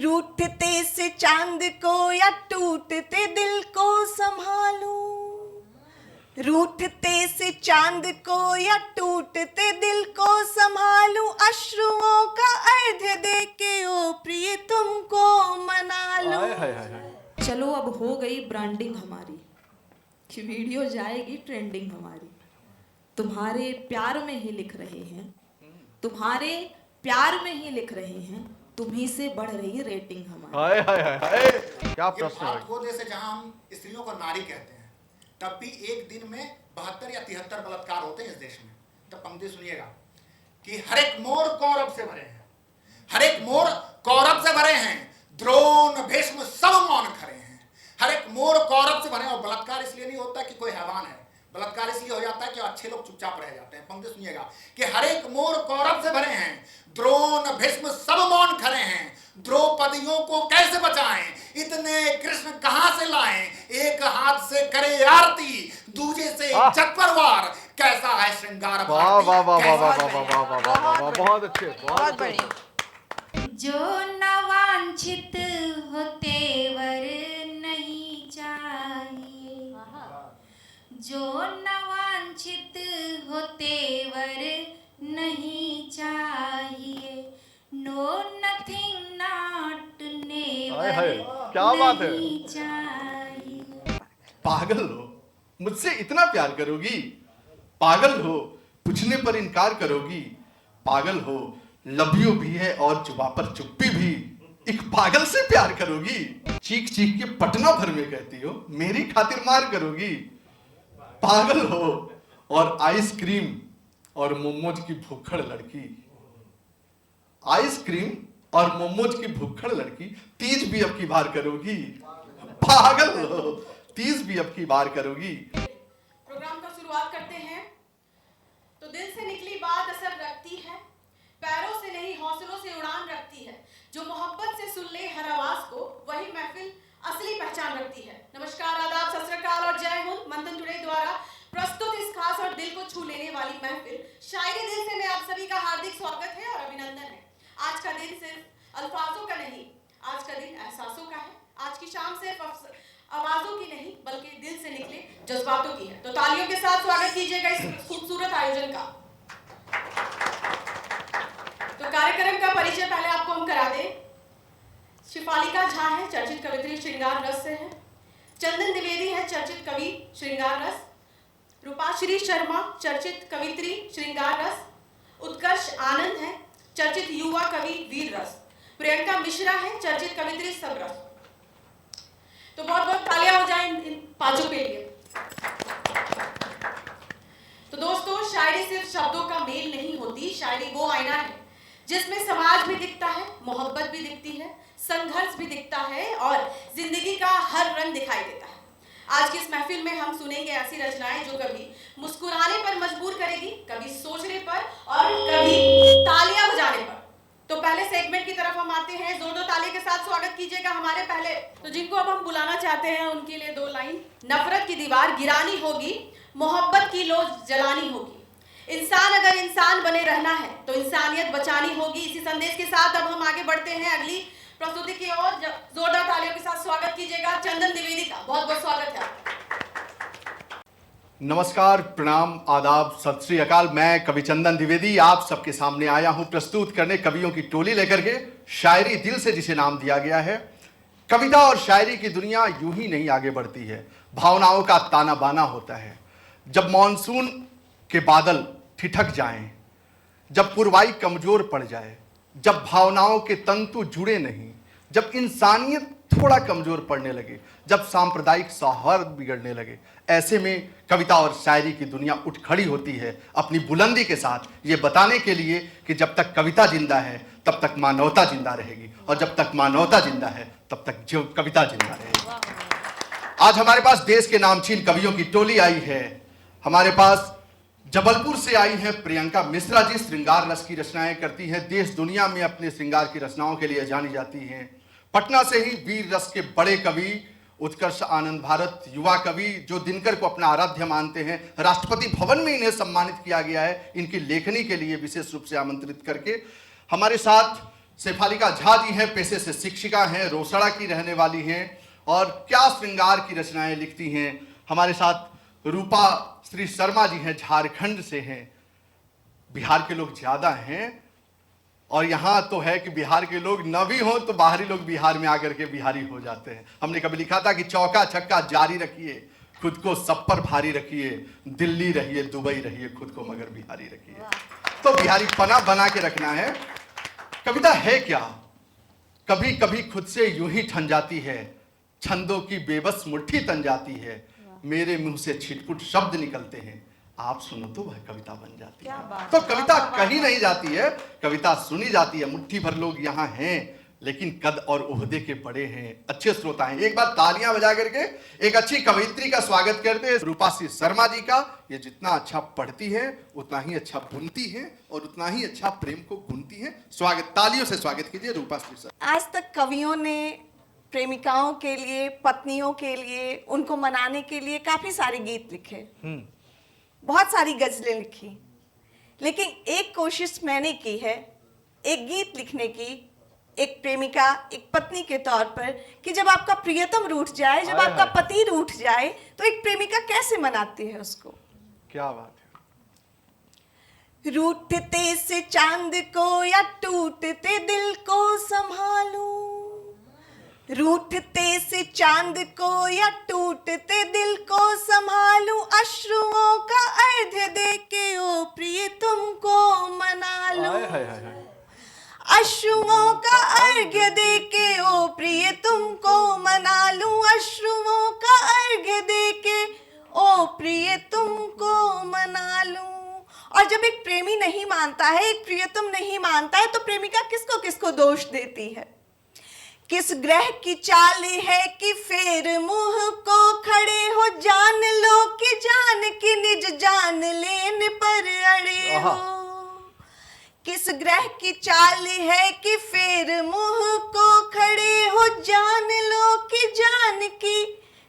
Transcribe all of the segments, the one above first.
रूठते से चांद को या टूटते दिल को संभालूं, रूठते से चांद को या टूटते दिल को संभालूं, अश्रुओं का अर्घ्य दे के ओ प्रिय तुमको मना लूं। चलो अब हो गई ब्रांडिंग हमारी, कि वीडियो जाएगी ट्रेंडिंग हमारी। तुम्हारे प्यार में ही लिख रहे हैं, तुम्हारे प्यार में ही लिख रहे हैं, तुम्ही से बढ़ रही रेटिंग हमारी। हाय हाय हाय हाय, क्या प्रश्न है। को जैसे जहां हम स्त्रियों को नारी कहते हैं, तब भी एक दिन में 72 या 73 बलात्कार होते हैं इस देश में। तब पंक्ति सुनिएगा कि हर एक मोर कौरव से भरे हैं, हर एक मोर कौरव से भरे हैं, द्रोण भीष्म सब मौन खड़े हैं। हर एक मोर कौरव से भरे हैं। और बलात्कार इसलिए नहीं होता कि कोई हैवान है, बलात्कार इसलिए हो जाता है कि अच्छे लोग चुपचाप रह जाते हैं। पंक्ति सुनिएगा कि हर एक मोर कौरव से भरे हैं, द्रोण भीष्म सब मौन खड़े हैं, द्रौपदियों को कैसे बचाएं, इतने कृष्ण कहां से लाएं, एक हाथ से करे आरती, दूजे से चक्रवार, कैसा है श्रृंगार। वाह वाह वाह वाह वाह वाह वाह वाह वाह, बहुत अच्छे, बहुत बढ़िया। जो नवांछित होते वर नहीं चाहिए, जो नवांछित होते वर नहीं चाहिए, नो नथिंग नॉट नेवर क्या बात है। नहीं चाहिए। पागल हो, मुझसे इतना प्यार करोगी, पागल हो पूछने पर इनकार करोगी, पागल हो लव यू भी है और जुबा पर चुप्पी भी, एक पागल से प्यार करोगी, चीख चीख के पटना भर में कहती हो मेरी खातिर मार करोगी, पागल हो और आइसक्रीम और मोमोज की भूखड़ लड़की, आइसक्रीम और मोमोज की भूखड़ लड़की, तीज भी अब की बार करोगी, पागल हो तीज भी अब की बार करोगी। प्रोग्राम का शुरुआत करते हैं। तो दिल से निकली बात असर रखती है, पैरों से नहीं हौसलों से उड़ान रखती है, जो मोहब्बत से सुन ले हर आवाज को वही महफिल असली पहचान रखती है। नमस्कार, आदाब, सत श्री अकाल और जय हिंद। मंथन टुडे द्वारा प्रस्तुत इस खास और दिल को छू लेने वाली महफिल शायरी दिल से में आप सभी का हार्दिक स्वागत है और अभिनंदन है। आज का दिन सिर्फ अल्फाजों का नहीं, आज का दिन एहसासों का है। आज की शाम सिर्फ आवाजों की नहीं बल्कि दिल से निकले जज्बातों की है। तो तालियों के साथ स्वागत कीजिएगा इस खूबसूरत आयोजन का। तो कार्यक्रम का परिचय पहले आपको हम करा दें। शिफालिका झा है, चर्चित कवित्री श्रृंगार रस से है। चंदन द्विवेदी है, चर्चित कवि श्रृंगार रस। रूपाश्री शर्मा, चर्चित कवित्री श्रृंगार रस। उत्कर्ष आनंद है, चर्चित युवा कवि वीर रस। प्रियंका मिश्रा है, चर्चित कवित्री सबरस। तो बहुत बहुत तालियां हो जाए इन पांचों के लिए। तो दोस्तों, शायरी सिर्फ शब्दों का मेल नहीं होती, शायरी वो आईना है जिसमें समाज भी दिखता है, मोहब्बत भी दिखती है, संघर्ष भी दिखता है और जिंदगी का हर रंग दिखाई देता है। आज की इस महफिल में हम सुनेंगे ऐसी रचनाएं जो कभी मुस्कुराने पर मजबूर करेगी, कभी सोचने पर और कभी तालियां बजाने पर। तो पहले सेगमेंट की तरफ हम आते हैं। जोरदार ताली के साथ स्वागत कीजिएगा हमारे पहले, तो जिनको अब हम बुलाना चाहते हैं उनके लिए दो लाइन। नफरत की दीवार गिरानी होगी, मोहब्बत की लो जलानी होगी, इंसान अगर इंसान बने रहना है तो इंसानियत बचानी होगी। इसी संदेश के साथ अब हम आगे बढ़ते हैं अगली प्रस्तुति की ओर। जोरदार तालियों के साथ स्वागत कीजिएगा चंदन द्विवेदी का। बहुत बहुत स्वागत है। नमस्कार, प्रणाम, आदाब, सत श्री अकाल। मैं कवि चंदन द्विवेदी आप सबके सामने आया हूं प्रस्तुत करने कवियों की टोली लेकर के शायरी दिल से, जिसे नाम दिया गया है। कविता और शायरी की दुनिया यूं ही नहीं आगे बढ़ती है, भावनाओं का ताना बाना होता है। जब मॉनसून के बादल ठिठक जाएं, जब पुरवाई कमजोर पड़ जाए, जब भावनाओं के तंतु जुड़े नहीं, जब इंसानियत थोड़ा कमजोर पड़ने लगे, जब सांप्रदायिक सौहार्द बिगड़ने लगे, ऐसे में कविता और शायरी की दुनिया उठ खड़ी होती है अपनी बुलंदी के साथ, ये बताने के लिए कि जब तक कविता जिंदा है तब तक मानवता जिंदा रहेगी, और जब तक मानवता जिंदा है तब तक जो कविता जिंदा रहेगी। आज हमारे पास देश के नामचीन कवियों की टोली आई है। हमारे पास जबलपुर से आई हैं प्रियंका मिश्रा जी, श्रृंगार रस की रचनाएं करती हैं, देश दुनिया में अपने श्रृंगार की रचनाओं के लिए जानी जाती हैं। पटना से ही वीर रस के बड़े कवि उत्कर्ष आनंद भारत, युवा कवि जो दिनकर को अपना आराध्य मानते हैं, राष्ट्रपति भवन में इन्हें सम्मानित किया गया है इनकी लेखनी के लिए विशेष रूप से आमंत्रित करके। हमारे साथ शेफालिका झा जी हैं, पेशे से शिक्षिका हैं, रोसड़ा की रहने वाली हैं और क्या श्रृंगार की रचनाएं लिखती हैं। हमारे साथ रूपा श्री शर्मा जी हैं, झारखंड से हैं। बिहार के लोग ज्यादा हैं और यहाँ तो है कि बिहार के लोग न भी हों तो बाहरी लोग बिहार में आकर के बिहारी हो जाते हैं। हमने कभी लिखा था कि चौका छक्का जारी रखिए, खुद को सब पर भारी रखिए, दिल्ली रहिए दुबई रहिए, खुद को मगर बिहारी रखिए। तो बिहारी पना बना के रखना है। कविता है क्या? कभी कभी खुद से यूं ही ठन जाती है, छंदों की बेबस मुट्ठी तन जाती है, मेरे मुंह से छिटपुट शब्द निकलते हैं, आप सुनो तो वह कविता बन जाती है। तो कविता कहीं नहीं जाती है, कविता सुनी जाती है। मुट्ठी भर लोग यहाँ हैं लेकिन कद और ओहदे के बड़े हैं, अच्छे श्रोता हैं। एक बार तालियां बजा करके एक अच्छी कवयित्री का स्वागत करते हैं, रूपा श्री शर्मा जी का। ये जितना अच्छा पढ़ती है उतना ही अच्छा बुनती है और उतना ही अच्छा प्रेम को गुनती है। स्वागत, तालियों से स्वागत कीजिए रूपा श्री शर्मा। आज तक कवियों ने प्रेमिकाओं के लिए, पत्नियों के लिए, उनको मनाने के लिए काफी सारे गीत लिखे, बहुत सारी गजलें लिखी, लेकिन एक कोशिश मैंने की है एक गीत लिखने की, एक प्रेमिका, एक पत्नी के तौर पर, कि जब आपका प्रियतम रूठ जाए, जब आपका पति रूठ जाए, तो एक प्रेमिका कैसे मनाती है उसको। क्या बात है। रूठते से चांद को या टूटते दिल को संभालूं, रूठते से चांद को या टूटते दिल को संभालूं, अश्रुओं का अर्घ्य दे के ओ प्रिय तुमको मना लूं, अश्रुओं का अर्घ्य दे के ओ प्रिय तुमको मना लूं, अश्रुओं का अर्घ्य दे के ओ प्रिय तुमको मना लूं। और जब एक प्रेमी नहीं मानता है, एक प्रियतम नहीं मानता है, तो प्रेमिका किसको किसको दोष देती है। किस ग्रह की चाल है कि फेर मुंह को खड़े हो, जान लो कि जान की निज जान लेने पर अड़े हो। किस ग्रह की चाल है कि फेर मुंह को खड़े हो, जान लो कि जान की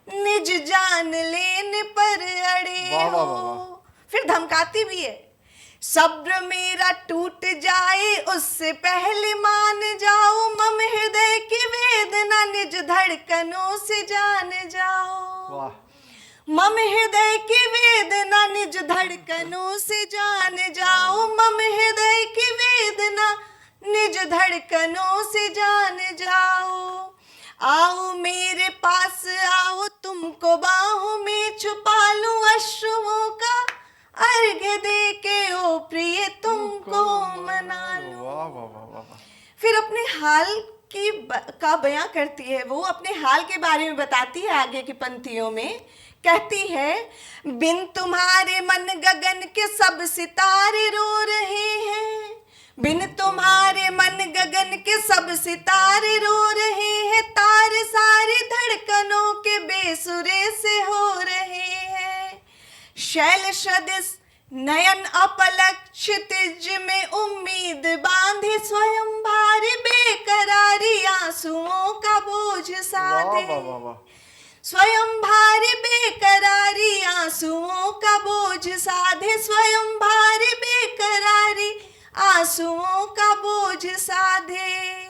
निज जान लेने पर अड़े हो। फिर धमकाती भी है, सब्र मेरा टूट जाए उससे पहले मान जाओ, मम हृदय की वेदना निज धड़कनों से जान जाओ, मम हृदय की वेदना निज धड़कनों से जान जाओ, मम हृदय की वेदना निज धड़कनों से जान जाओ। आओ मेरे पास आओ, तुमको बाहों में छुपा लूं, अश्रुओं का अर्घ्य दे के ओ प्रिय तुमको मना लूं। वाह वाह वाह वाह। फिर अपने हाल का बयां करती है, वो अपने हाल के बारे में बताती है आगे की पंक्तियों में। कहती है, बिन तुम्हारे मन गगन के सब सितारे रो रहे हैं, बिन तुम्हारे मन गगन के सब सितारे रो रहे हैं, तारे सारे धड़कनों के बेसुरे से हो रहे हैं। शैल सदिश नयन अपलक क्षितिज में उम्मीद बांधे, स्वयं भारी बेकरारी आंसुओं का बोझ साधे, स्वयं भारी बेकरारी आंसुओं का बोझ साधे, स्वयं भारी बेकरारी आंसुओं का बोझ साधे।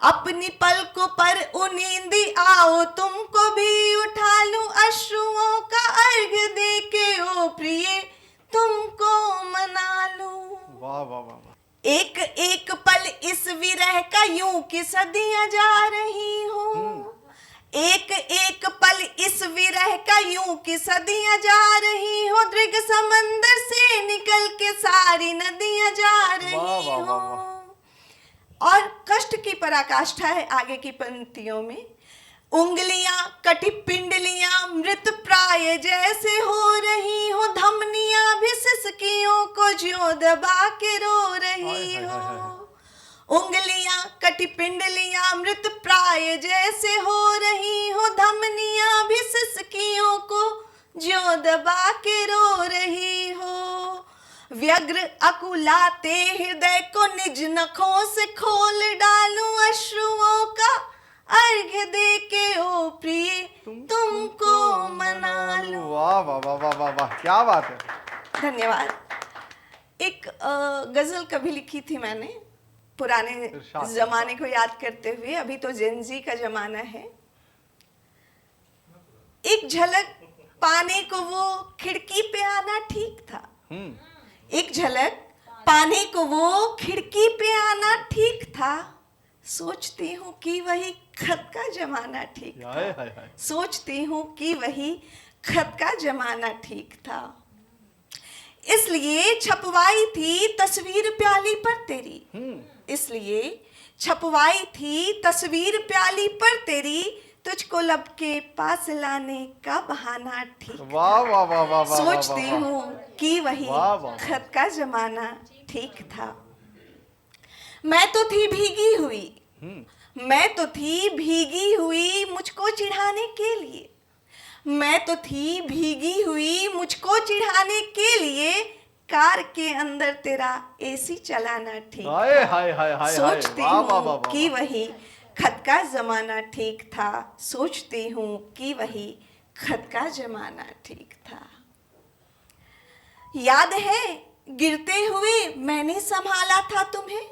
अपनी पलकों पर उनींदी आओ, तुमको भी उठा लूं, अश्रुओं का अर्घ्य दे के ओ प्रिय तुमको मना लूं। वाह वाह वाह। एक एक पल इस विरह का यूं कि सदियां जा रही हो, एक एक पल इस विरह का यूं कि सदियां जा रही हो, दृग समंदर से निकल के सारी नदियां जा रही हो। और कष्ट की पराकाष्ठा है आगे की पंक्तियों में। उंगलियां कटी पिंडलियां मृत प्राय जैसे हो रही हो, धमनियां भी सिसकियों को ज्यों दबा के रो रही हो। उंगलियां कटी पिंडलियां मृत प्राय जैसे हो रही हो, धमनियां भी सिसकियों को ज्यों दबा के रो रही हो। व्यग्र अकुलाते हृदय को निज नखों से खोल डालूं, अश्रुओं का अर्घ्य दे के ओ प्रिय तुमको मना लूं। वाह वाह वाह वाह वाह वाह, क्या बात है। धन्यवाद। एक गजल कभी लिखी थी मैंने, पुराने इरशाद, जमाने को याद करते हुए, अभी तो जेनजी का जमाना है। एक झलक पाने को वो खिड़की पे आना ठीक था। एक झलक पाने को वो खिड़की पे आना ठीक था। सोचती हूँ कि वही खत का जमाना ठीक हाय हाय था। हाय। सोचती हूँ कि वही खत का जमाना ठीक था। इसलिए छपवाई थी तस्वीर प्याली पर तेरी। इसलिए छपवाई थी तस्वीर प्याली पर तेरी, तुझको लब के पास लाने का बहाना ठीक वाह था। वाह वाह वाह वाह सोचती वाह, वाह। हूँ कि वही वाह, वाह, वाह। खत का जमाना ठीक था। मैं तो थी भीगी हुई, मैं तो थी भीगी हुई मुझको चिढ़ाने के लिए। मैं तो थी भीगी हुई मुझको चिढ़ाने के लिए, कार के अंदर तेरा एसी चलाना ठीक हाय था। हाय हाय हाय। सोचती वाह, वाह, वाह, हूँ वाह, कि वाह। वही खत का जमाना ठीक था। सोचती हूँ कि वही खत का जमाना ठीक था। याद है गिरते हुए मैंने संभाला था तुम्हें।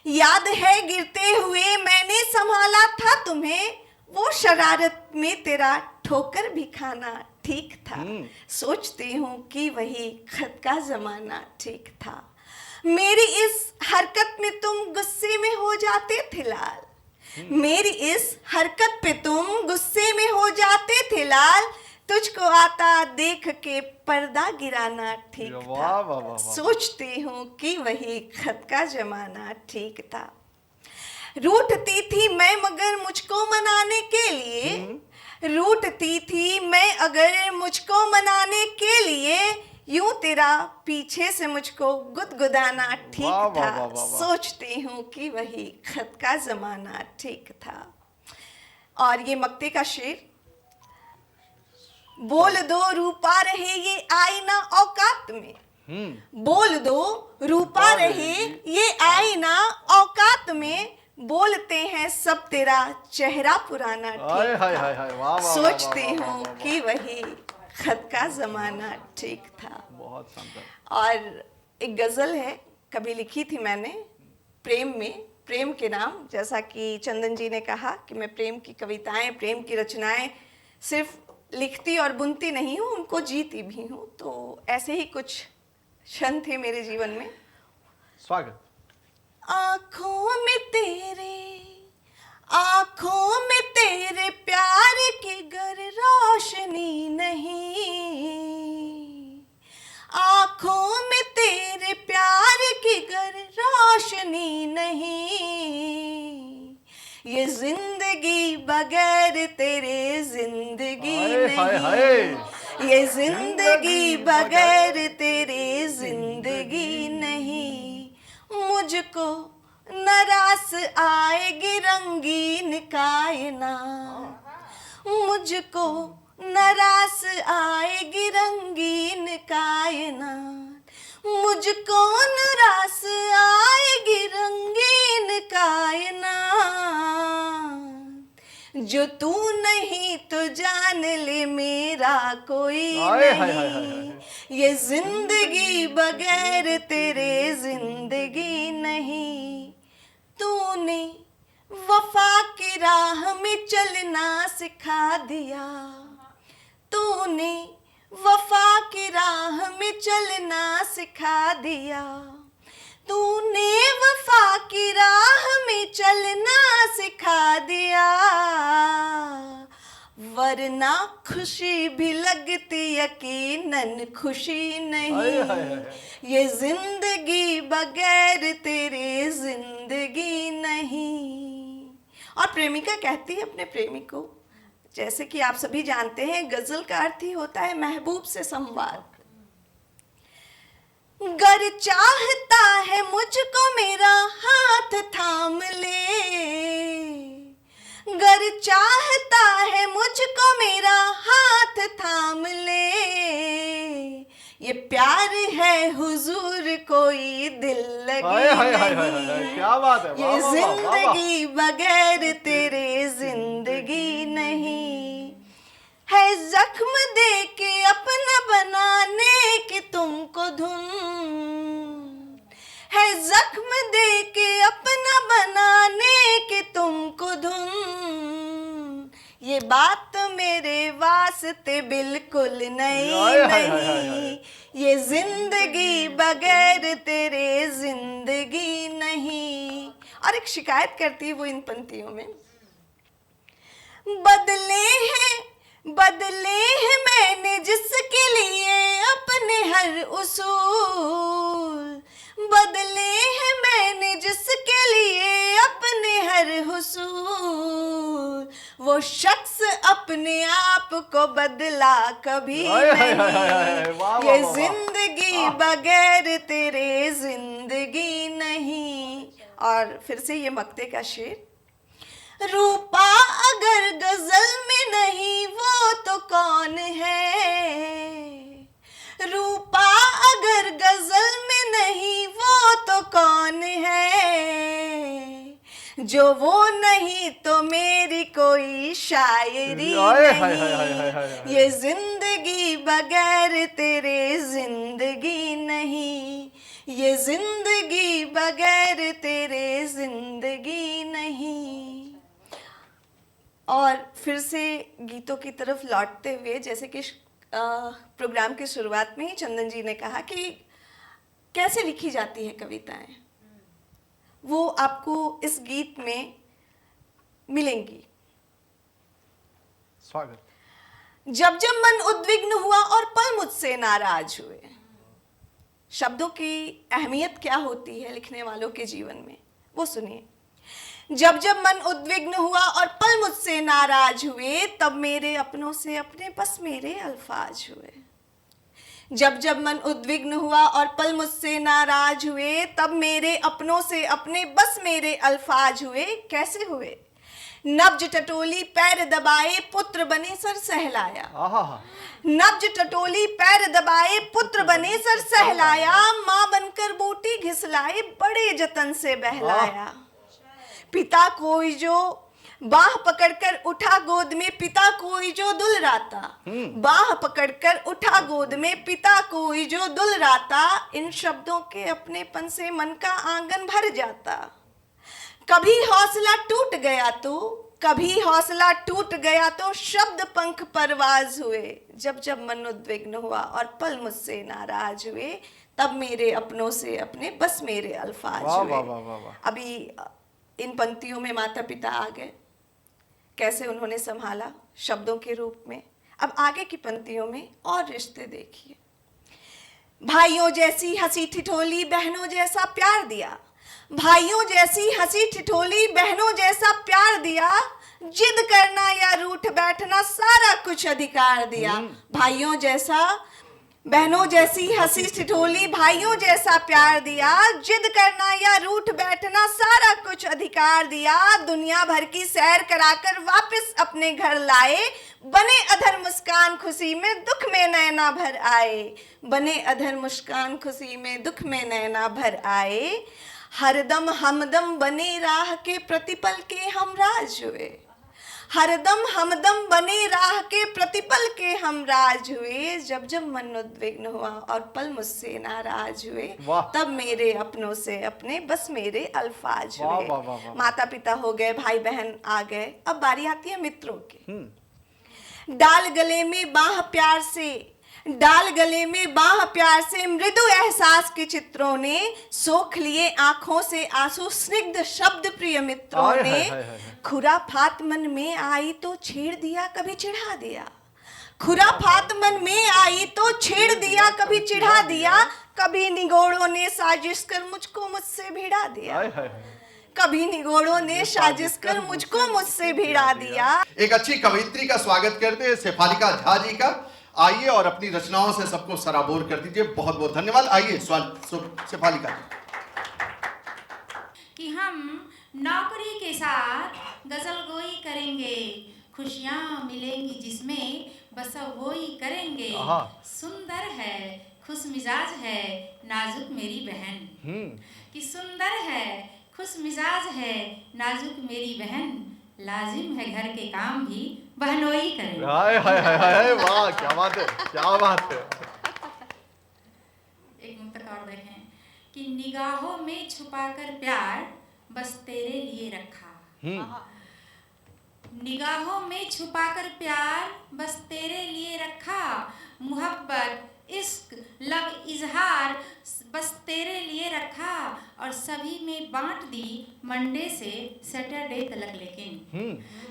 याद है गिरते हुए मैंने संभाला था तुम्हें, वो शरारत में तेरा ठोकर भी खाना ठीक था। सोचती हूँ कि वही खत का जमाना ठीक था। मेरी इस हरकत में तुम गुस्से में हो जाते थे लाल। मेरी इस हरकत पे तुम गुस्से में हो जाते थे लाल, तुझको आता देख के पर्दा गिराना ठीक वाह, था। वाह, वाह, वाह। सोचती हूँ कि वही खत का जमाना ठीक था। रूठती थी मैं मगर मुझको मनाने के लिए, रूठती थी मैं अगर मुझको मनाने के लिए, यूं तेरा पीछे से मुझको गुदगुदाना ठीक वाह, वाह, था। वाह, वाह, वाह। सोचती हूँ कि वही खत का जमाना ठीक था। और ये मक्ते का शेर, बोल दो रूपा रहे ये आईना औकात में। बोल दो रूपा रहे ये आईना औकात में, बोलते हैं सब तेरा चेहरा पुराना हाय ठीक हाय था। हाय हाय। वाह वाह, वाह, सोचती वाह, वाह, हूँ वाह, कि वही खत का जमाना ठीक था। बहुत शानदार। और एक गजल है, कभी लिखी थी मैंने प्रेम में, प्रेम के नाम। जैसा कि चंदन जी ने कहा कि मैं प्रेम की कविताएं, प्रेम की रचनाएं सिर्फ लिखती और बुनती नहीं हूँ, उनको जीती भी हूँ। तो ऐसे ही कुछ क्षण थे मेरे जीवन में। स्वागत। आँखों में तेरे, आँखों में तेरे प्यार की गर रोशनी नहीं, आँखों में तेरे प्यार की गर रोशनी नहीं, ये जिंदगी बगैर तेरे जिंदगी हाय, हाय, हाय। नहीं, ये जिंदगी बगैर तेरे जिंदगी नहीं। मुझको नरास आएगी रंगीन कायनात, मुझको नरास आएगी रंगीन कायनात, मुझको नरास आएगी रंगीन कायनात। जो तू नहीं तो जान ले मेरा कोई हाय, हाय, हाय, हाय, नहीं, ये जिंदगी बगैर तेरे जिंदगी नहीं। तूने वफा की राह में चलना सिखा दिया, तूने वफा की राह में चलना सिखा दिया, तूने वफा की राह में चलना सिखा दिया, वरना खुशी भी लगती यकीनन खुशी नहीं, हाय, हाय, हाय। ये जिंदगी बगैर तेरे जिंदगी नहीं। और प्रेमिका कहती है अपने प्रेमी को, जैसे कि आप सभी जानते हैं गजल का अर्थ ही होता है महबूब से संवाद। गर चाहता है मुझको मेरा हाथ थाम ले, गर चाहता है मुझको मेरा हाथ थाम ले, ये प्यार है हुजूर कोई दिल हाय लगी हाय हाय हाय हाय, नहीं, क्या बात है। वाह, ये वाह, वाह, वाह, वाह। जिंदगी बगैर तेरे जिंदगी नहीं, है जख्म दे के अपना बनाने की तुमको धुन, है जख्म दे के अपना बनाने के तुमको धुन, ये बात मेरे वास्ते बिल्कुल नहीं नहीं, ये जिंदगी बगैर तेरे जिंदगी नहीं। और एक शिकायत करती है वो इन पंक्तियों में, बदले हैं मैंने जिसके लिए अपने हर उसूल, बदले हैं मैंने जिसके लिए अपने हर हुसूल, वो शख्स अपने आप को बदला कभी नहीं, ये जिंदगी बगैर तेरे जिंदगी नहीं। और फिर से ये मक्ते का शेर, रूपा अगर गजल में नहीं वो तो कौन है, रूपा अगर गजल में नहीं वो तो कौन है, जो वो नहीं तो मेरी कोई शायरी नहीं, ये जिंदगी बगैर तेरे जिंदगी नहीं, ये जिंदगी बगैर तेरे जिंदगी नहीं। और फिर से गीतों की तरफ लौटते हुए, जैसे कि प्रोग्राम की शुरुआत में ही चंदन जी ने कहा कि कैसे लिखी जाती है कविताएं, वो आपको इस गीत में मिलेंगी। स्वागत। जब जब मन उद्विग्न हुआ और पल मुझसे नाराज हुए। शब्दों की अहमियत क्या होती है लिखने वालों के जीवन में, वो सुनिए। जब जब मन उद्विग्न हुआ और पल मुझसे नाराज हुए, तब मेरे अपनों से अपने बस मेरे अल्फाज हुए। जब जब मन उद्विग्न हुआ और पल मुझसे नाराज हुए, तब मेरे अपनों से अपने बस मेरे अल्फाज हुए। कैसे हुए? नब्ज टटोली पैर दबाए पुत्र बने सर सहलाया, नब्ज टटोली पैर दबाए पुत्र बने सर सहलाया, माँ बनकर बूटी घिसलाए बड़े जतन से बहलाया। पिता कोई जो बाह पकड़कर उठा गोद में, पिता कोई जो दुलराता, बाह पकड़कर उठा गोद में, पिता कोई जो दुलराता। इन शब्दों के अपनेपन से मन का आंगन भर जाता। कभी हौसला टूट गया तो, कभी हौसला टूट गया तो शब्द पंख परवाज हुए। जब जब मन उद्विग्न हुआ और पल मुझसे नाराज हुए, तब मेरे अपनों से अपने बस मेरे अल्फाज हुए। अभी इन पंक्तियों में माता पिता आ गए, कैसे उन्होंने संभाला शब्दों के रूप में। अब आगे की पंक्तियों में और रिश्ते देखिए। भाइयों जैसी हंसी ठिठोली बहनों जैसा प्यार दिया, भाइयों जैसी हंसी ठिठोली बहनों जैसा प्यार दिया, जिद करना या रूठ बैठना सारा कुछ अधिकार दिया। भाइयों जैसा बहनों जैसी हंसी ठिठोली भाइयों जैसा प्यार दिया, जिद करना या रूठ बैठना सारा कुछ अधिकार दिया। दुनिया भर की सैर कराकर वापस अपने घर लाए, बने अधर मुस्कान खुशी में दुख में नैना भर आए, बने अधर मुस्कान खुशी में दुख में नैना भर आए। हरदम हमदम बने राह के प्रतिपल के हमराज हुए, हरदम हमदम बने राह के प्रतिपल के हमराज हुए। जब जब मन उद्विग्न हुआ और पल मुझसे नाराज हुए, तब मेरे अपनों से अपने बस मेरे अल्फाज हुए। माता पिता हो गए, भाई बहन आ गए, अब बारी आती है मित्रों की। डाल गले में बाह प्यार से, डाल गले में बाह प्यार से, मृदु एहसास के चित्रों ने सोख लिए आंखों से आंसू, स्निग्ध शब्द प्रिय मित्रों ने। खुराफात मन में आई तो छेड़ दिया कभी चिढ़ा दिया, खुराफात मन में आई तो छेड़ दिया कभी चिढ़ा दिया। कभी निगोड़ों ने साजिश कर मुझको मुझसे भिड़ा दिया, कभी निगोड़ों ने साजिश कर मुझको मुझसे भिड़ा दिया। एक अच्छी कवयित्री का स्वागत करते हैं शेफालिका झा जी का। आइए और अपनी रचनाओं से सबको सराबोर कर दीजिए। बहुत बहुत धन्यवाद। आइए शेफालिका जी। कि हम नौकरी के साथ गजल गोई करेंगे, खुशियाँ मिलेंगी जिसमें बस वो ही करेंगे। सुंदर है खुश मिजाज है नाजुक मेरी बहन, कि सुंदर है खुश मिजाज है नाजुक मेरी बहन, लाजिम है घर के काम भी बहनोई करें। हाय हाय हाय हाय, वाह क्या बात है, क्या बात है। एक मुक्तक और देखें कि निगाहों में छुपाकर प्यार बस तेरे लिए रखा, निगाहों में छुपाकर प्यार बस तेरे लिए रखा, मोहब्बत इश्क लव इजहार बस तेरे लिए रखा, और सभी में बांट दी मंडे से सैटरडे तक, लेकिन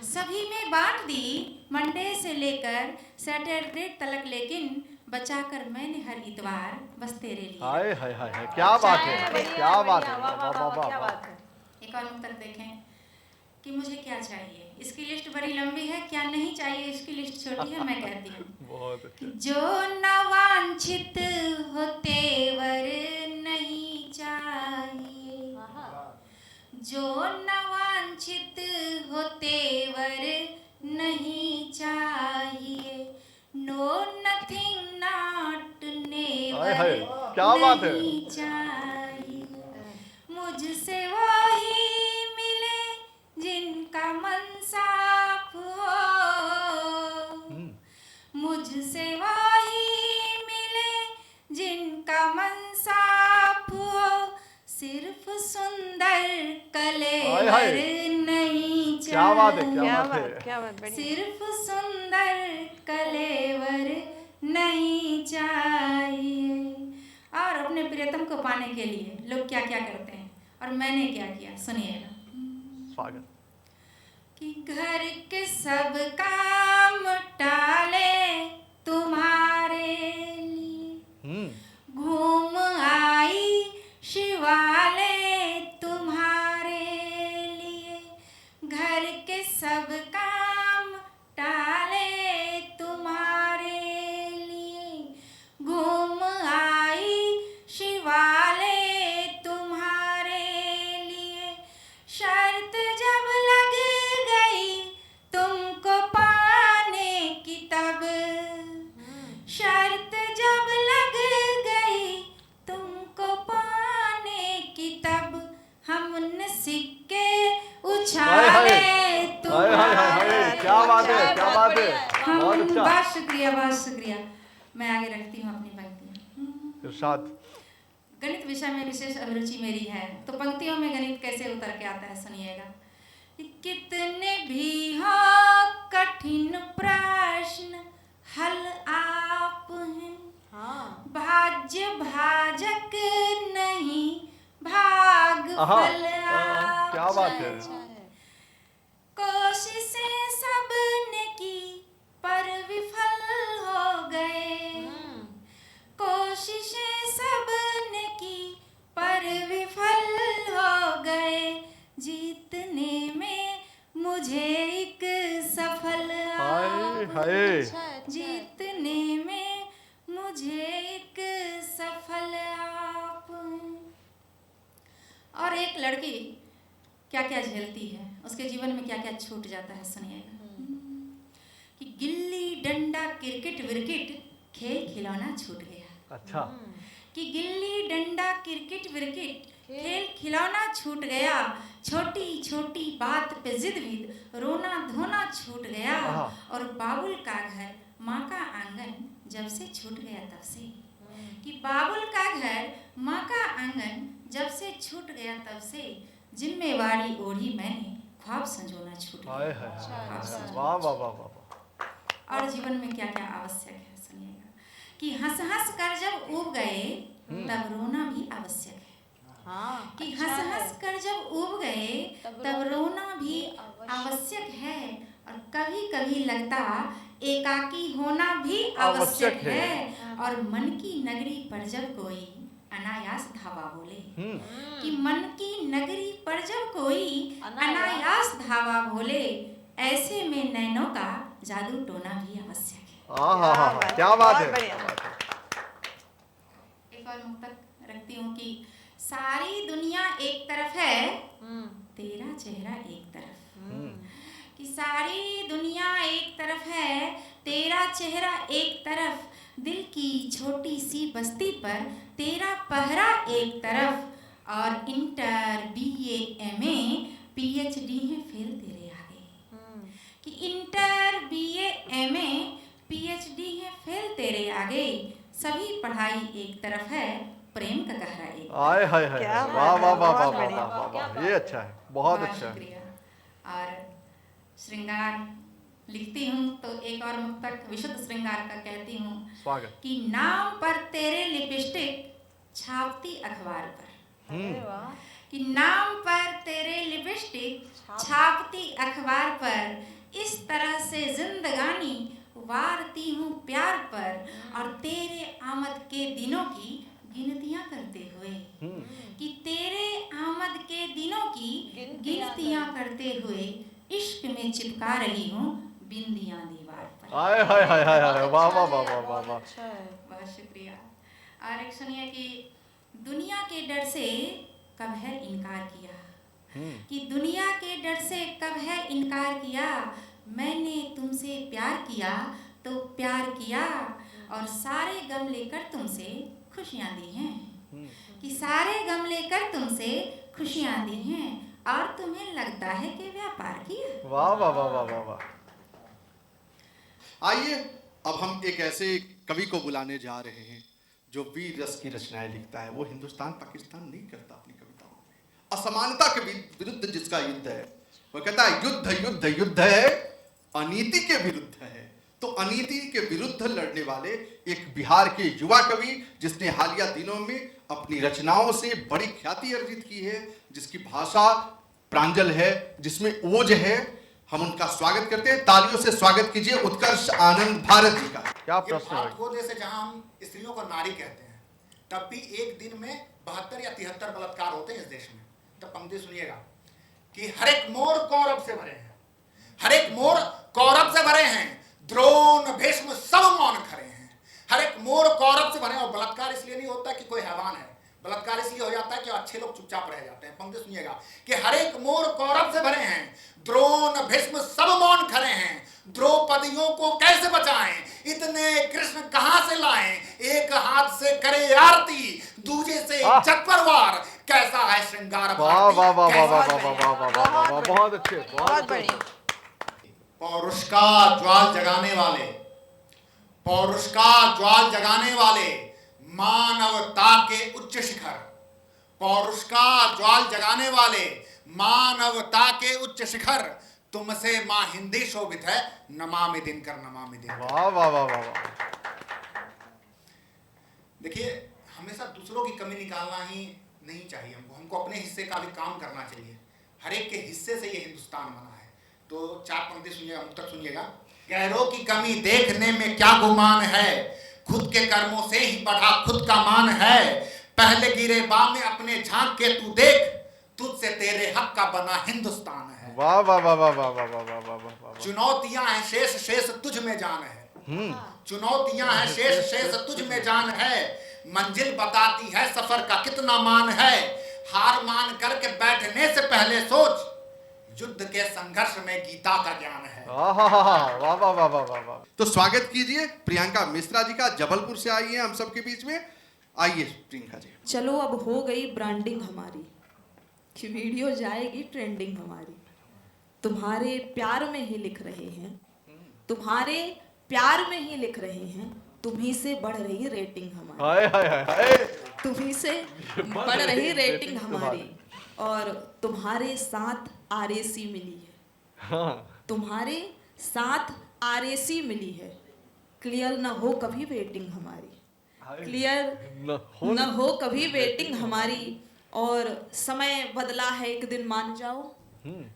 सभी में बांट दी मंडे से लेकर सैटरडे तक, लेकिन बचाकर मैंने हर इतवार बस तेरे लिए। हाय हाय हाय हाय, क्या बात है, क्या बात है, वाह वाह वाह वाह। एक और मुक्तक देखें कि मुझे क्या चाहिए। इसकी लिस्ट बड़ी लंबी है, क्या नहीं चाहिए इसकी लिस्ट छोटी है, मैं कहती हूँ। बहुत अच्छा। जो नवांछित हो तेवर नहीं चाहिए, जो नवांछित हो तेवर नहीं चाहिए, नो नथिंग नॉट हाय हाय, नेवर क्या बात है। नहीं चाहिए, मुझसे वही मिले जिनका मन साफ हो, मुझसे वही मिले जिनका मन साफ हो, सिर्फ सुंदर हाय हाय। कलेवर नहीं क्या बात है, क्या चाहिए, बात है। क्या बात, बढ़िया। सिर्फ सुंदर कलेवर नहीं चाहिए। और अपने प्रियतम को पाने के लिए लोग क्या क्या करते हैं और मैंने क्या किया, सुनिएगा। स्वागत। कि घर के सब काम टाले तुम्हारे लिए, घूम आई शिवाले तुम्हारे लिए, घर के सब काम टाले तुम्हारे लिए, घूम आई शिवाले तुम्हारे लिए, शर्त जब लग गई तुमको पाने की तब, शर्त जब लग गई तुमको पाने की तब, हमने सिक्के उछाले हाय हाय हाय हाय, क्या बात है, क्या बात है, बहुत अच्छा। बहुत शुक्रिया, बहुत शुक्रिया। मैं आगे रखती हूँ अपनी पंक्तियाँ। इरशाद। गणित विषय में विशेष अभिरुचि मेरी है, तो पंक्तियों में गणित कैसे उतर के आता है सुनिएगा। कितने भी हो कठिन प्रश्न हल आप हैं, भाज्य भाजक नहीं भाग फल आप क्या बात है। कोशिशें सबने की पर विफल हो गए, कोशिशें सबने की पर विफल हो गए, जीतने में मुझे एक सफल हाय आप, हाय। जीतने में मुझे एक सफल आप। और एक लड़की क्या क्या झेलती है, उसके जीवन में क्या क्या छूट जाता है सुनिएगा। कि गिल्ली डंडा क्रिकेट विकेट खेल खिलौना छूट गया, अच्छा। कि गिल्ली डंडा क्रिकेट विकेट खेल खिलौना छूट गया, छोटी छोटी बात पे जिद विद रोना धोना छूट गया, और बाबुल का घर माँ का आंगन जब से छूट गया तब से, कि बाबुल का घर माँ का आंगन जब से छूट गया तब से, जिम्मेवारी ओढ़ी मैंने ख्वाब संजोना छूट हाय गया। हाय, वाह वाह वाह वाह। और जीवन में क्या क्या आवश्यक है सुनिएगा। कि हंस हंस कर जब ऊब गए तब रोना भी आवश्यक है, कि हंस हंस कर जब ऊब गए तब रोना भी आवश्यक है, और कभी कभी लगता एकाकी होना भी आवश्यक है, और मन की नगरी पर जब कोई अनायास धावा बोले, कि मन की नगरी पर जब कोई अनायास धावा बोले, ऐसे में नैनों का जादू टोना भी आवश्यक है। क्या बात है। एक और मुक्तक रखती हूँ कि सारी दुनिया एक तरफ है, तेरा चेहरा एक तरफ, कि सारी दुनिया एक तरफ है, तेरा चेहरा एक तरफ, दिल की छोटी सी बस्ती पर तेरा पहरा एक तरफ, और इंटर बीए एमए पीएचडी है फेल तेरे आगे, कि इंटर बीए एमए पीएचडी है फेल तेरे आगे, सभी पढ़ाई एक तरफ है, प्रेम का गहरा एक आए हाय हाय क्या वाह बात वाह है, वाह वाह बहुत वाह बढ़िया। वाह वाह, ये अच्छा है, बहुत अच्छा है। शुक्रिया। और श्रृंगार लिखती हूँ तो एक और मुक्तक विशुद्ध श्रृंगार का कहती हूँ स्वागत। कि नाम पर तेरे लिपस्टिक छापती अखबार पर, अरे वाह, कि नाम पर तेरे लिपस्टिक छापती अखबार पर, इस तरह से जिंदगानी वारती हूँ प्यार पर, और तेरे आमद के दिनों की गिनतियां करते हुए, कि तेरे आमद के दिनों की गिनतियां करते हुए इश्क में चिपका रही हूँ बिंदियां दीवार पर। आए हाय हाय हाय हाय वाह वाह वाह वाह वाह वाह। अच्छा है। बहुत शुक्रिया। और एक सुनिए कि दुनिया के डर से कब है इनकार किया, कि दुनिया के डर से कब है इनकार किया, मैंने तुमसे प्यार किया तो प्यार किया, और सारे गम लेकर तुमसे खुशियां दी हैं, कि सारे गम लेकर तुमसे खुशियां दी हैं, और तुम्हें लगता है कि व्यापार किया। वाह वाह वाह वाह वाह वाह। आइए अब हम एक ऐसे कवि को बुलाने जा रहे हैं जो वीर रस की रचनाएं लिखता है। वो हिंदुस्तान पाकिस्तान नहीं करता अपनी कविताओं में। असमानता के विरुद्ध जिसका युद्ध है, वो कहता है युद्ध युद्ध युद्ध है, अनीति के विरुद्ध है। तो अनीति के विरुद्ध लड़ने वाले एक बिहार के युवा कवि जिसने हालिया दिनों में अपनी रचनाओं से बड़ी ख्याति अर्जित की है, जिसकी भाषा प्रांजल है, जिसमें ओज है, हम उनका स्वागत करते हैं। तालियों से स्वागत कीजिए उत्कर्ष आनंद भारत जी का। क्या ये प्रश्न है? भारत को जैसे जहां हम स्त्रियों को नारी कहते हैं, तब भी एक दिन में 72 या 73 बलात्कार होते हैं इस देश में। तब पंक्ति सुनिएगा कि हर एक मोर कौरव से भरे हैं, हर एक मोर कौरव से भरे हैं, द्रोण भीष्म सब मौन खड़े हैं। हर एक मोर कौरव से भरे हैं। और बलात्कार इसलिए नहीं होता कि कोई हैवान है, बलात्कार इसलिए हो जाता है कि अच्छे लोग चुपचाप रह जाते हैं। पंक्ति सुनिएगा कि हर एक मोर कौरव से भरे हैं, द्रोण भीष्म सब मौन खड़े हैं, द्रौपदियों को कैसे बचाएं, इतने कृष्ण कहां से लाएं, एक हाथ से करे आरती, दूजे से चक्रवार, कैसा है श्रृंगार वाह वाह वाह वाह कैसा वाह है वाह वाह वाह वाह वाह, बहुत अच्छे, बहुत बढ़िया। पौरुष का ज्वाल जगाने वाले, पौरुष का ज्वाल जगाने वाले, मानवता के उच्च शिखर, पौरुष का ज्वाल जगाने वाले, मानवता के उच्च शिखर, तुमसे मां हिंदी शोभित है, नमामि दिनकर नमामि दिनकर। वाह वाह वाह वाह वाह। देखिए, हमेशा दूसरों की कमी निकालना ही नहीं चाहिए हमको, हमको अपने हिस्से का भी काम करना चाहिए। हर एक के हिस्से से ये हिंदुस्तान बना है। तो 4 पंक्ति सुनिएगा, मुक्तक सुनिएगा। गैरों की कमी देखने में क्या गुमान है, खुद के कर्मों से ही बढ़ा खुद का मान है, पहले गिरे बाम में अपने झांक के तू देख, तुझसे तेरे हक का बना हिंदुस्तान है। वाह वाह वाह वाह वाह वाह वाह वाह वाह वाह। चुनौतियां हैं शेष शेष तुझ में जान है, चुनौतियां हैं शेष शेष तुझ में जान है, मंजिल बताती है सफर का कितना मान है, हार मान करके बैठने से पहले सोच, युद्ध के संघर्ष में गीता का ज्ञान है। वाह वाह वाह वाह वाह वाह वाह। तो स्वागत कीजिए प्रियंका मिश्रा जी का। जबलपुर से आई है हम सबके बीच में। आइए प्रियंका जी। चलो अब हो गई ब्रांडिंग हमारी, कि वीडियो जाएगी ट्रेंडिंग हमारी। तुम्हारे प्यार में ही लिख रहे हैं, तुम्हारे प्यार में ही लिख रहे हैं, तुम्ही से बढ़ रही रेटिंग हमारी, हाय हाय हाय हाय। तुम्ही से बढ़ रही रेटिंग हमारी, और तुम्हारे साथ आरएसी मिली है, हाँ। तुम्हारे साथ आरएसी मिली है, क्लियर न हो कभी वेटिंग हमारी, क्लियर न हो कभी वेटिंग हमारी। और समय बदला है एक दिन मान जाओ,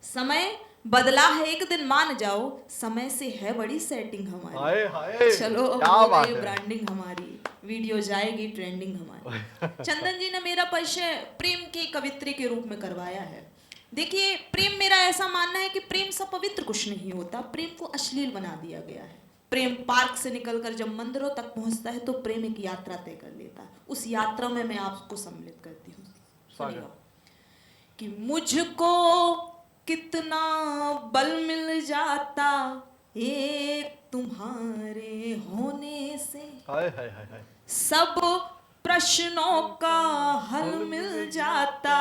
समय बदला है एक दिन मान जाओ, समय से है बड़ी सेटिंग हमारी। हाय हाय। चलो अब क्या हो बात गई है। ब्रांडिंग हमारी, वीडियो जाएगी ट्रेंडिंग हमारी। चंदन जी ने मेरा परिचय प्रेम के कवित्री के रूप में करवाया है। देखिए, प्रेम मेरा ऐसा मानना है कि प्रेम सब पवित्र कुछ नहीं होता, प्रेम को अश्लील बना दिया गया है। प्रेम पार्क से निकलकर जब मंदिरों तक पहुंचता है तो प्रेम एक यात्रा तय कर लेता है। उस यात्रा में मैं आपको सम्मिलित करती हूँ। सुनिएगा कि मुझको कितना बल मिल जाता एक तुम्हारे होने से, हाय हाय हाय हाय। सब प्रश्नों का हल मिल जाता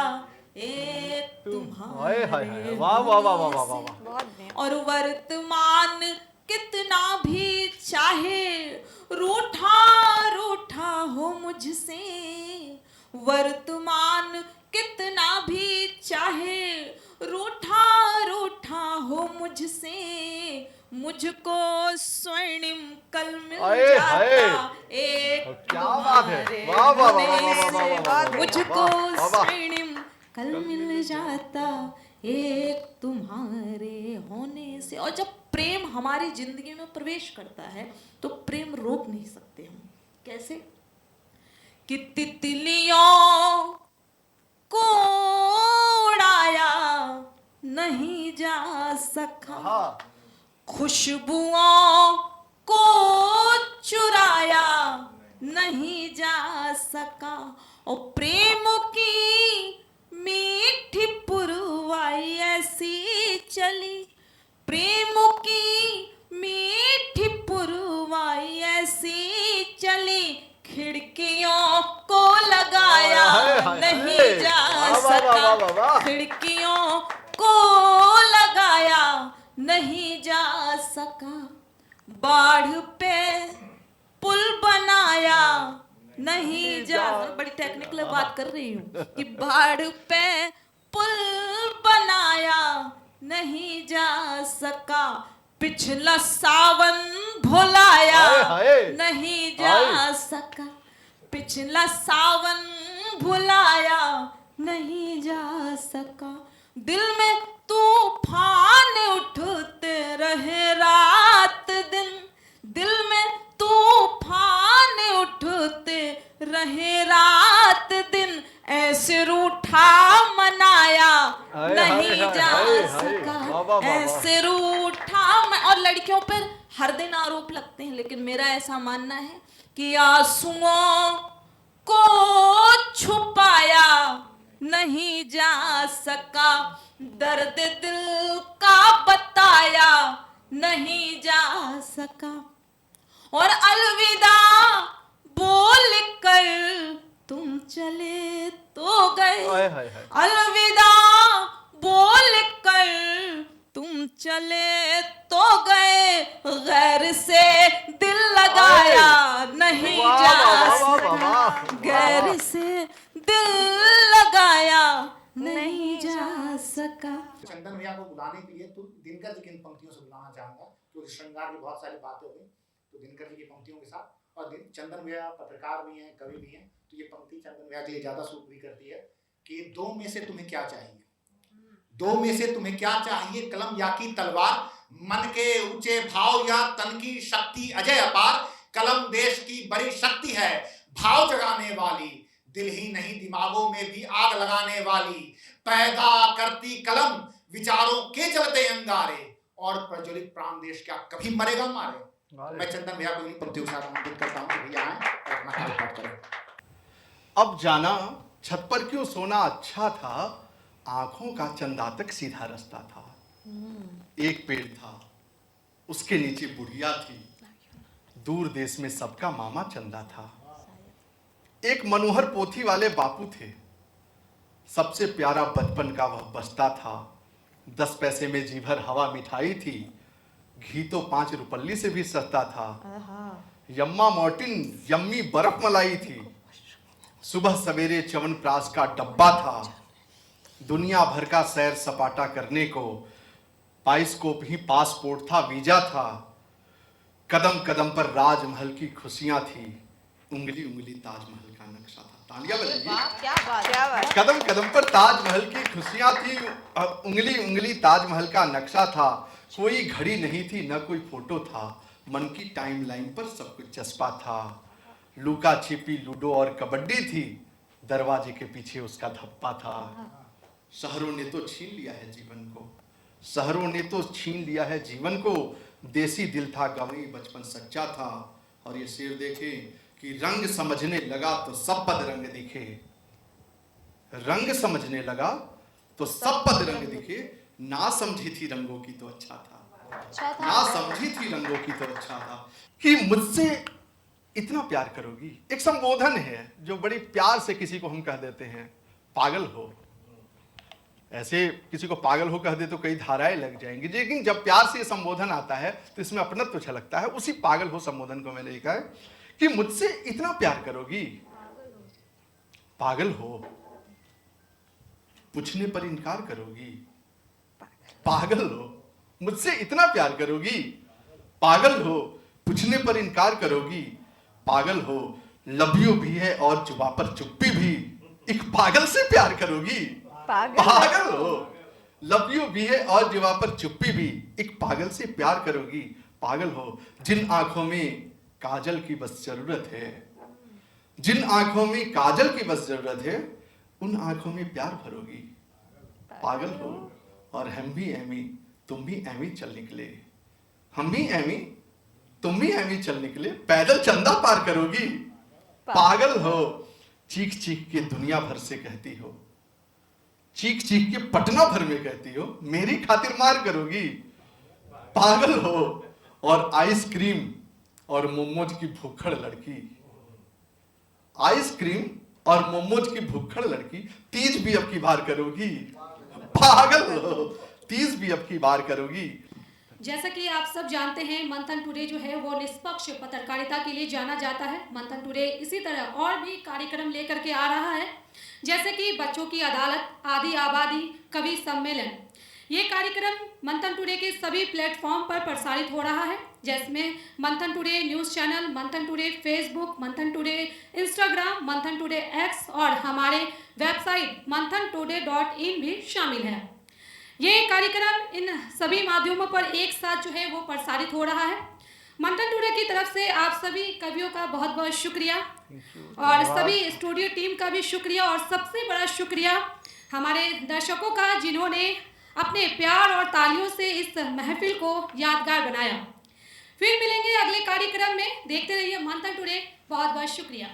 एक हाय हाय हाय। तुम्हारे वाह वाह वाह वाह वाह होने वाह। से। बहुत बढ़िया। और वर्तमान कितना भी चाहे रूठा रूठा हो मुझसे, वर्तमान कितना भी चाहे रूठा रूठा हो मुझसे, मुझको स्वर्णिम कल मिल हाय, हाय। जाता एक क्या बात है, तुम्हारे वाह, वाह, वाह, होने वाह, वाह, से, वाह, वाह, वाह, मुझको वाह, वाह। स्वर्णिम कल मिल जाता एक तुम्हारे होने से। और जब प्रेम हमारी जिंदगी में प्रवेश करता है तो प्रेम रोक नहीं सकते हम। कैसे? कि तितलियों को उड़ाया नहीं जा सका, हाँ, खुशबुओं को चुराया नहीं जा सका, और प्रेम की मीठी पुरवाई ऐसी चली, प्रेम की मीठी पुरवाई ऐसी चली, खिड़कियों को लगाया हाय, हाय, नहीं हाय। जा वाह, वाह, वाह, वाह, वाह, सका, वाह। खिड़कियों को लगाया नहीं जा सका, बाढ़ पे पुल बनाया नहीं जा, बड़ी टेक्निकल बात कर रही हूँ कि बाढ़ पे पुल बनाया नहीं जा सका, पिछला सावन भुलाया हाय, हाय। नहीं जा हाय। सका, पिछला सावन भुलाया नहीं जा सका, दिल में तूफान उठते रहे रात दिन, दिल में तूफान उठते रहे रात दिन, ऐसे रूठा मनाया हाय, नहीं हाय, जा हाय, हाय। वाह, वाह, सका, वाह, वाह। ऐसे रूठा और लड़कियों पर हर दिन आरोप लगते हैं, लेकिन मेरा ऐसा मानना है कि आंसुओं को छुपाया नहीं जा सका, दर्द दिल का बताया नहीं जा सका, और अलविदा बोल कर तुम चले तो गए, हाय, हाय, हाय। अलविदा बोल कर तुम चले तो गए, गैर से दिल लगाया नहीं वाह, जा वाह, वाह, वाह, सका, वाह। गैर से दिल लगाया नहीं जा सका। चंदन भैया को बुलाने के लिए तो दिनकर जी की इन पंक्तियों से बुलाना चाहूंगा, क्योंकि श्रृंगार की बहुत सारी बातें हो गई, तो दिनकर जी की पंक्तियों के साथ, और चंदन भैया पत्रकार भी हैं, कवि भी हैं, तो ये पंक्ति चंदन भैया के लिए ज्यादा सूट भी करती है कि दो में से तुम्हें क्या चाहिए, दो में से तुम्हें क्या चाहिए, कलम या की तलवार, मन के ऊंचे भाव या तन की शक्ति अजय अपार, कलम देश की बड़ी शक्ति है भाव जगाने वाली, दिल ही नहीं दिमागों में भी आग लगाने वाली, पैदा करती कलम विचारों के जलते अंगारे, और प्रज्वलित प्राण देश क्या कभी मरेगा मारे। मैं चंदन भैया को इन पंक्तियों के साथ आमंत्रित करता हूं कि भैया आए और अपना कार्य पाठ करें। अब जाना छत पर क्यों सोना अच्छा था, आंखों का चंदा तक सीधा रास्ता था, एक पेड़ था उसके नीचे बुढ़िया थी, दूर देश में सबका मामा चंदा था, एक मनोहर पोथी वाले बापू थे, सबसे प्यारा बचपन का वह बस्ता था, 10 पैसे में जी भर हवा मिठाई थी, घी तो 5 रुपल्ली से भी सस्ता था, यम्मा मॉर्टिन यम्मी बर्फ मलाई थी, सुबह सवेरे च्यवनप्राश का डब्बा था, दुनिया भर का सैर सपाटा करने को बाइस्कोप ही पासपोर्ट था, वीजा था, कदम कदम पर राजमहल की खुशियां थी, उंगली उंगली ताजमहल का नक्शा था। तालियां बजाइए। क्या बात। कदम कदम पर ताजमहल की खुशियां थी, उंगली उंगली ताजमहल का नक्शा था, कोई घड़ी नहीं थी न कोई फोटो था, मन की टाइमलाइन पर सब कुछ चस्पा था, लुका छिपी लूडो और कबड्डी थी, दरवाजे के पीछे उसका धप्पा था। शहरों ने तो छीन लिया है जीवन को, शहरों ने तो छीन लिया है जीवन को, देसी दिल था गंवई बचपन सच्चा था, और ये शेर देखे कि रंग समझने लगा तो सब पद रंग दिखे, रंग समझने लगा तो सब पद रंग दिखे, ना समझी थी रंगों की तो अच्छा था, ना समझी थी रंगों की तो अच्छा था, कि मुझसे इतना प्यार करोगी। एक संबोधन है जो बड़ी प्यार से किसी को हम कह देते हैं, पागल हो। ऐसे किसी को पागल हो कह दे तो कई धाराएं लग जाएंगी, लेकिन जब प्यार से ये संबोधन आता है तो इसमें अपनत्व छलकता है। उसी पागल हो संबोधन को मैंने लिखा है कि मुझसे इतना प्यार करोगी, पागल हो, पूछने पर इनकार करोगी। पागल हो, मुझसे इतना प्यार करोगी। पागल हो, पूछने पर इनकार करोगी। पागल हो, लव यू भी है और जुबां पर चुप्पी भी। एक पागल से प्यार करोगी। पागल हो, लव यू भी है और जुबां पर चुप्पी भी। एक पागल से प्यार करोगी। पागल हो, जिन आंखों में काजल की बस जरूरत है, जिन आंखों में काजल की बस जरूरत है, उन आंखों में प्यार भरोगी। पागल हो, और हम भी एमी तुम भी एमी चल निकले। हम भी एमी तुम भी एमी चल निकले, पैदल चंदा पार करोगी। पागल हो, चीख चीख के दुनिया भर से कहती हो, चीख चीख के पटना भर में कहती हो, मेरी खातिर मार करोगी। पागल हो, और आइसक्रीम और मोमोज की भूखड़ लड़की, आइसक्रीम और मोमोज की भूखड़ लड़की, तीज भी अब की बार करोगी। पागल हो, तीज भी अब की बार करोगी। जैसा कि आप सब जानते हैं, मंथन टुडे जो है वो निष्पक्ष पत्रकारिता के लिए जाना जाता है। मंथन टुडे इसी तरह और भी कार्यक्रम लेकर के आ रहा है, जैसे कि बच्चों की अदालत, आदि आबादी, कवि सम्मेलन। ये कार्यक्रम मंथन टुडे के सभी प्लेटफॉर्म पर प्रसारित हो रहा है, जिसमें मंथन टुडे न्यूज़ चैनल, मंथन टुडे फेसबुक, मंथन टुडे इंस्टाग्राम, मंथन टुडे एक्स और हमारे वेबसाइट manthantoday.in भी शामिल है। ये कार्यक्रम इन सभी माध्यमों पर एक साथ जो है वो प्रसारित हो रहा है। मंथन टुडे की तरफ से आप सभी कवियों का बहुत बहुत शुक्रिया और सभी स्टूडियो टीम का भी शुक्रिया, और सबसे बड़ा शुक्रिया हमारे दर्शकों का, जिन्होंने अपने प्यार और तालियों से इस महफिल को यादगार बनाया। फिर मिलेंगे अगले कार्यक्रम में, देखते रहिए मंथन टुडे। बहुत बहुत शुक्रिया।